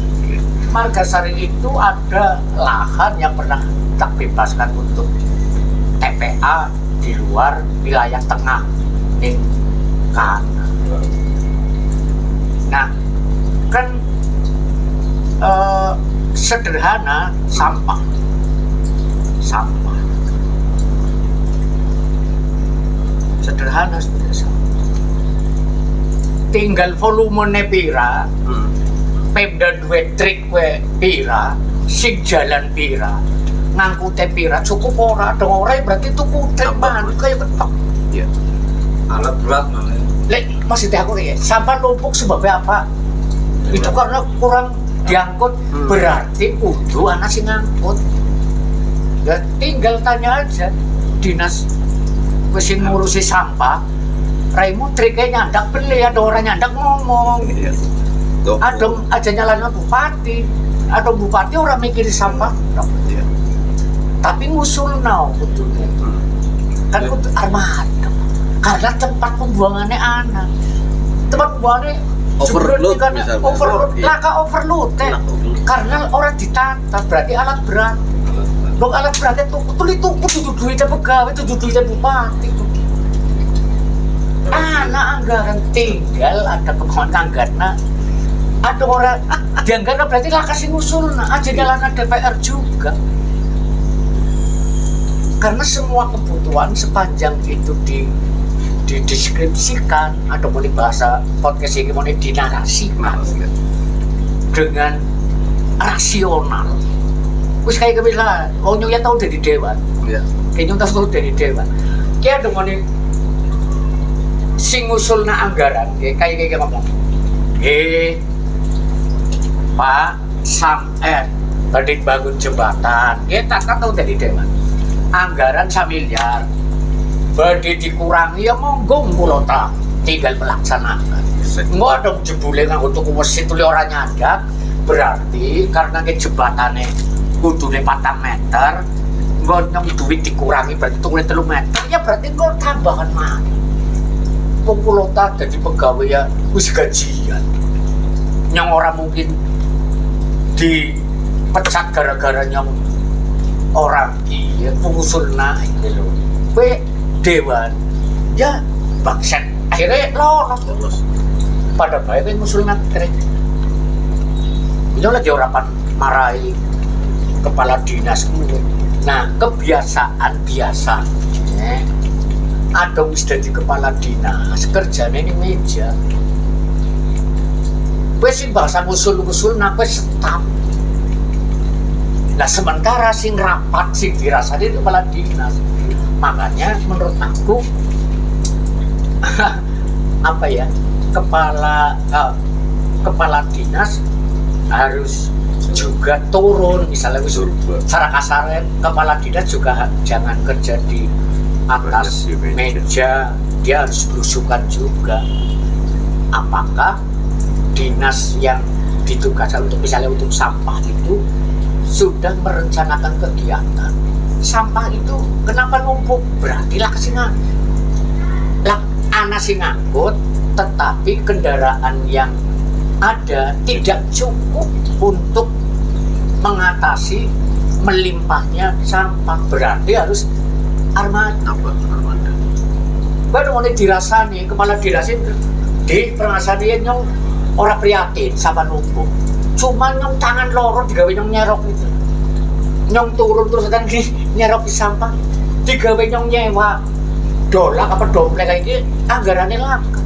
Margasari itu ada lahan yang pernah tak bebaskan untuk TPA di luar wilayah tengah ning kanan. Nah, kan sederhana sampah sederhana sebenarnya sampah. Tinggal volumenya pira, Pemda duwe trik we pira, sing jalan pira, ngangkute pira cukup ora, dong ora berarti tuku trik bahan kayak ketok. Iya. Alat berat namanya. Lek maksudnya aku ya, sampah numpuk sebabnya apa? Itu karena kurang diangkut, berarti kudu anak sing ngangkut. Ya tinggal tanya aja dinas sing ngurusi sampah, Raimu triknya nyandak beli, ada orang nyandak ngomong. Iya. Ada aja nyalain bupati, ada bupati orang mikir sampah, Iya. tapi ngusul kudune kan kudu armada, karena tempat pembuangannya anak, tempat pembuangannya Overload kan misalnya. overload, Iya. laka overload Lah, overload. karena orang ditata, berarti alat berat. Dong alat beratnya tuh duitnya pegawai, itu duitnya bupati tuh. Anak anggaran tinggal ada kemauan anggaran, ada orang dianggaran berarti lah kasih ngusul aja jalanan DPR juga. Karena semua kebutuhan sepanjang itu dideskripsikan, atau boleh bahasa podcast ini boleh dinarasikan dengan rasional. Wis kayak misalnya, Nyuya tahu dari dewan, Iya. kayaknya tahu dari dewan. Kayak ada ngomong sing ngusulna anggaran, kayak ngomong, Pak badhe bangun jembatan, kita kan tahu dari dewan. Anggaran 1 miliar, badhe dikurangi ya monggo mulota, tinggal melaksanakan. Nggak ada jebule nganggo tuku mesin tuli orang nyandak, berarti karena ke jembatannya kudune 4 meter, nggak nyong duit dikurangi berarti tukune 3 meter, ya berarti nggak tambahan mana. Populota jadi pegawai ya wis gajian, yang orang mungkin dipecat gara-gara nyong orang iya pengusul naik gitu. Dewan ya bangset akhirnya lolos. Pada baiknya ngusul trik. Ini lagi orang marahi kepala dinas. Nah kebiasaan biasanya ada wis dadi kepala dinas kerjanya ini meja. Wes sing bahasa ngusul-ngusul nak wes staf. Nah sementara sing rapat sing dirasani kepala dinas. Makanya menurut aku kepala dinas harus juga turun, misalnya secara kasarnya kepala dinas juga jangan kerja di atas meja, dia harus belusukan juga. Apakah dinas yang ditugaskan untuk misalnya untuk sampah itu sudah merencanakan kegiatan sampah itu kenapa numpuk, berarti lah kesini lah anak sing ngangkut, tetapi kendaraan yang ada tidak cukup untuk mengatasi melimpahnya sampah, berarti harus armada. Baru mulai dirasani, kepala dirasin di perasaan nyong orang prihatin sama numpuk. Cuma nyong tangan lorong digawe nyong nyerok itu. Nyong turun terus kan nyerok di sampah. Digawe nyong nyewa dolak apa domplek kayak gini anggarannya langka.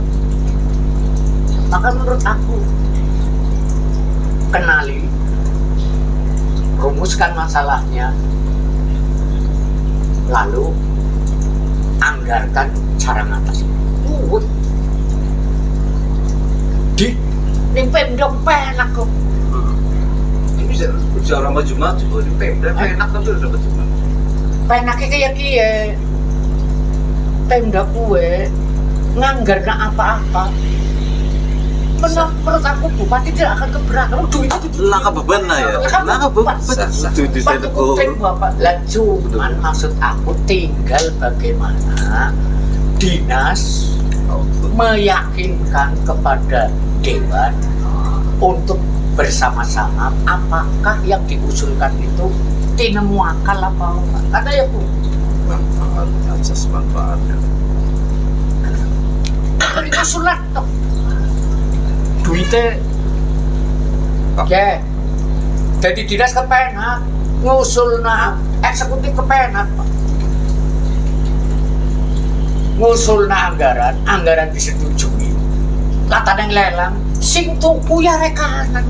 Maka menurut aku kenali, rumuskan masalahnya, lalu anggarkan cara ngatasi. Di Pemda penak kok. Ini bisa orang maju maju di Pemda enak tapi udah maju maju. Penaknya kayak kie. Pemda kue nganggar apa-apa. Menurut aku bupati tidak akan keberatan. Duitnya itu Lah kebeban lah ya. Lah kebeban. Setuju saya teguh. Bapak. Lah cuman maksud aku tinggal bagaimana dinas meyakinkan kepada dewan untuk bersama-sama apakah yang diusulkan itu tinemu akal apa enggak. Karena ya Bu, Manfaat, asas manfaatnya. kan itu sulat toh. Duitnya ya jadi dinas kepenak ngusul eksekutif kepenak Pak. Ngusul anggaran disetujui latan yang lelang sing tuku ya rekanan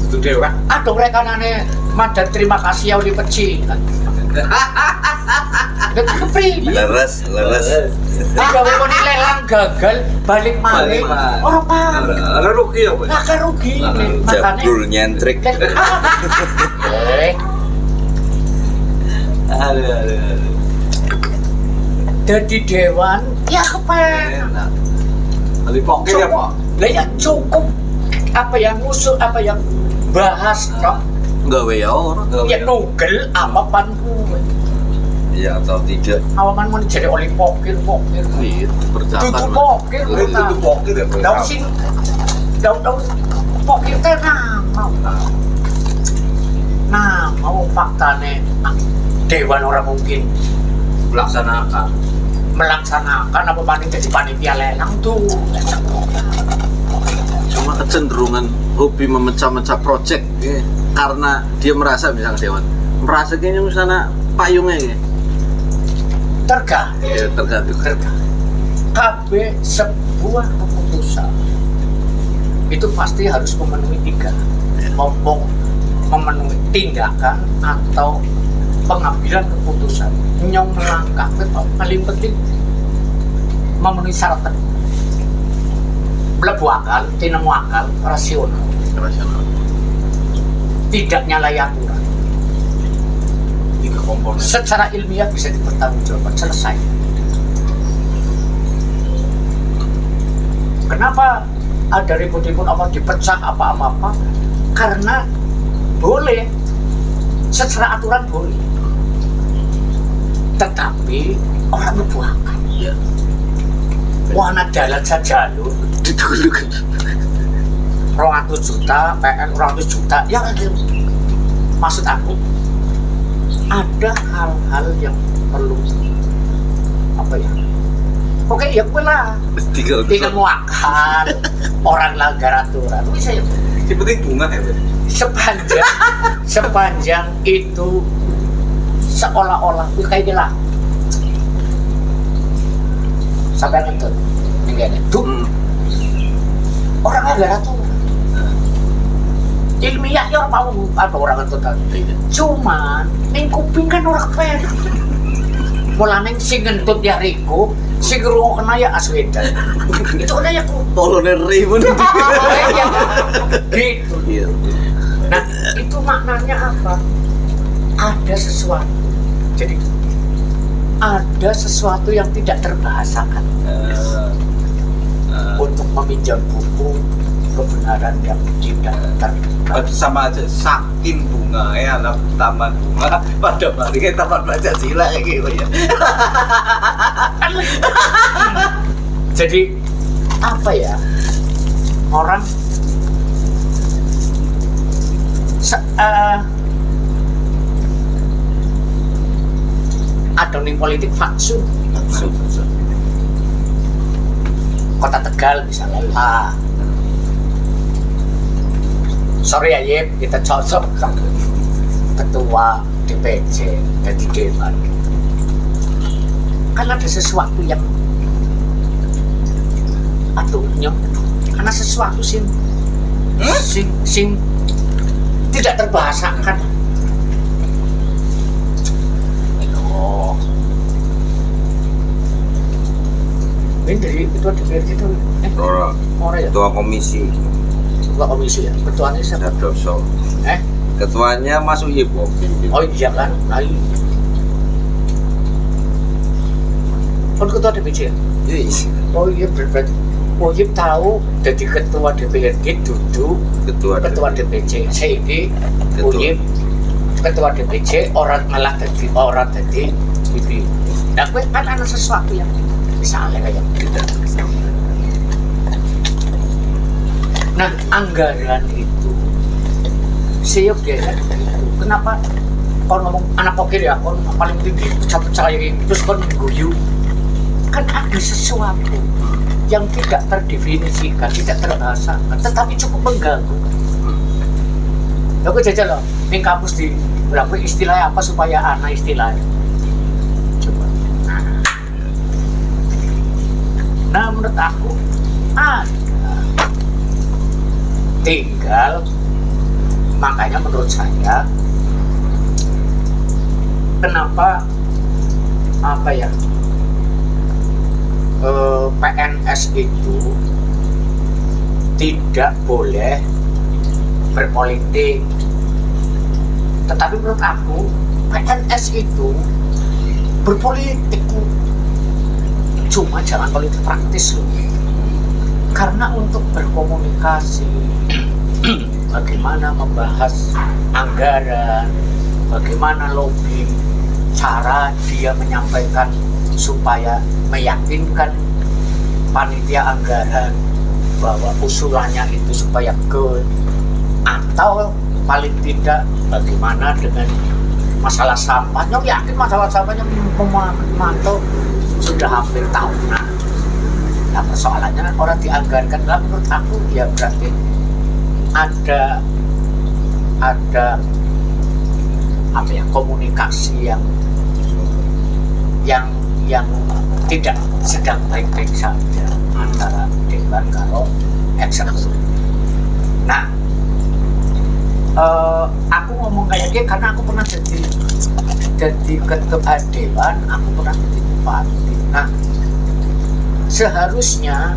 Itu dewa. aduh rekanannya madan terima kasih ya udah pecinan dan kepribadi Leres. Tiga mau lelang gagal balik maling orang paham Ada rugi ya, Pak? akan rugi nih makanya Jabrul nyentrik. Ada. jadi dewan ya kepenak Enak. Kali pokoknya ya, Pak. lah ya cukup apa yang musuh apa yang bahas kok Gawe ya orang. ya nugel apa panku Ya atau tidak. awaman mau jadi oleh pokir Iya, tutup percakapan. pokir Itu pokoknya ya, Pak. daun sing daun pokir teh mau faktane dewan orang mungkin melaksanakan apa paling jadi panitia lelang tuh Cuma kecenderungan hobi memecah-mecah project ya. Karena dia merasa misalnya dewan merasa kayaknya misalnya payungnya ya. tergantung KB sebuah keputusan itu pasti harus memenuhi 3 ngomong memenuhi tindakan atau pengambilan keputusan nyong melangkah paling penting memenuhi syarat mlebu akal, tinemu akal, rasional tidak nyalahi aturan 3 komponen. secara ilmiah bisa dipertanggungjawabkan selesai. Kenapa ada ribut-ribut apa dipecah apa-apa? Karena boleh secara aturan boleh, tetapi orang membuahkan. Ya. Wana dalan saja lu, Ditulukan. 200 juta, PN 200 juta, ya maksud aku ada hal-hal yang perlu apa ya? Oke ya gue lah, tidak mau akal orang langgar aturan. Bisa ya. Yang penting bunga ya, Pak. Sepanjang itu seolah-olah itu kayak gila. Sampai ngentut, ini tuh orang langgar aturan. Ilmiah ya mau ada orang ngentut tadi. Cuman ning kuping kan orang penak. Mulane sing ngentut ya Riko, sing ngrungokna ya Aswedan. Itu kan ya Toloner ribu. gitu. Iya. Nah, itu maknanya apa? Ada sesuatu. Jadi ada sesuatu yang tidak terbahasakan untuk meminjam buku kebenaran yang tidak terbahasakan. Sama aja saking bunga ya anak taman bunga pada baliknya taman Pancasila kayak gitu ya. Jadi apa ya, orang ada kadang ning politik faksun. Kota Tegal misalnya sorry ya Yip, kita cocok ketua DPC jadi dewan. Kan ada sesuatu yang karena sesuatu sing tidak terbahasakan. Ini dari ketua DPRD itu orang ya? Ketua komisi Ketua komisi ya? Ketuanya siapa? Dardoso. Ketuanya Mas Uyip. Oh iya kan? Nah iya. Kan ketua DPC ya? Iya. Oh iya berarti Uyip tahu jadi ketua DPRD duduk ketua DPC. Saya ini Uyip ketua DPC orang malah jadi orang jadi TV. Nah gue kan ada sesuatu yang misalnya kayak gitu. Nah anggaran itu siap ya itu. Kenapa kau ngomong anak pokir ya kau paling tinggi pecah-pecah ini terus kau guyu kan ada sesuatu yang tidak terdefinisikan, tidak terbahasakan, tetapi cukup mengganggu. Ya aku jajal loh, ini kampus di berapa istilahnya apa supaya anak istilahnya. Coba. Nah menurut aku tinggal makanya menurut saya kenapa PNS itu tidak boleh berpolitik, tetapi menurut aku PNS itu berpolitik cuma jangan politik praktis loh. Karena untuk berkomunikasi bagaimana membahas anggaran, bagaimana lobby, cara dia menyampaikan supaya meyakinkan panitia anggaran bahwa usulannya itu supaya good, atau paling tidak bagaimana dengan masalah sampahnya, yakin masalah sampahnya memantau sudah hampir tahunan. Nah persoalannya orang dianggarkan, nah, menurut aku ya berarti ada komunikasi yang tidak sedang baik-baik saja antara dewan karo eksekutif. Nah aku ngomong kayak gini karena aku pernah jadi ketua dewan, aku pernah jadi bupati. Nah seharusnya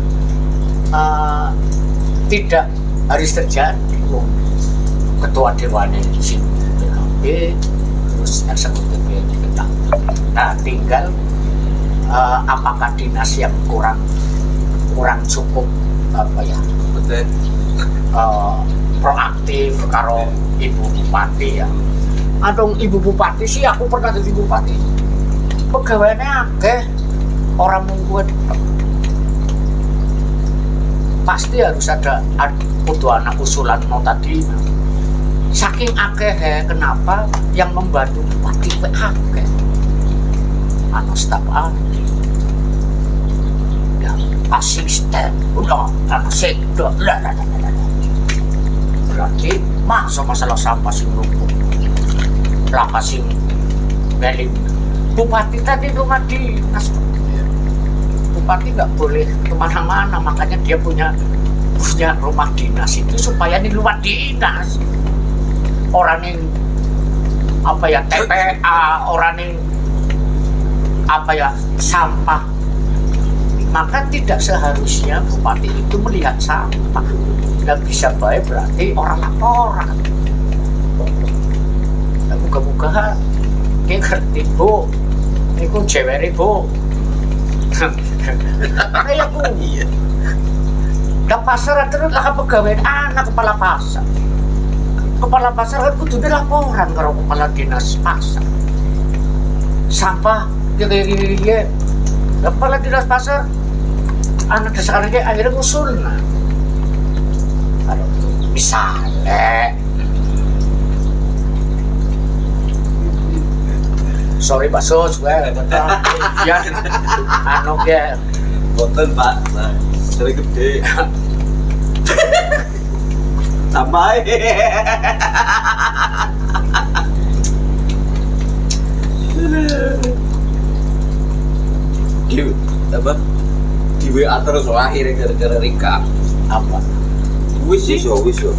tidak harus terjadi ketua dewannya di sini PKB terus eksekutifnya di PKB. Nah tinggal apakah dinas yang kurang cukup proaktif karo ibu bupati ya. Adong ibu bupati sih aku pernah jadi bupati. Pegawainya akeh orang munggu pasti harus ada anak usulan nota dina. Saking akeh kenapa yang membantu bupati akeh. Staf ahli, ya asisten, udah sektor, berarti masalah sampah sing numpuk, laka sing beling. Bupati tadi rumah dinas. Bupati nggak boleh kemana-mana, makanya dia punya rumah dinas itu supaya di luar dinas orang yang TPA, orang yang sampah, maka tidak seharusnya bupati itu melihat sampah. Nggak bisa baik berarti orang laporan. Muka-muka dia ngerti bu, ini cewek bu. Kayak bu, dah pasar terus lah pegawai anak kepala pasar. Kepala pasar kan kudu laporan kalau kepala dinas pasar. Sampah ya, kepala dinas pasar anak dasarnya akhirnya ngusul. Nah kalau misalnya sorry Pak Sus, gue ya anu ge Boten Pak, nah, sering gede. Sampai. Di apa? Di WA terus akhirnya gara-gara Rika. apa? Wis sih. Wis yo.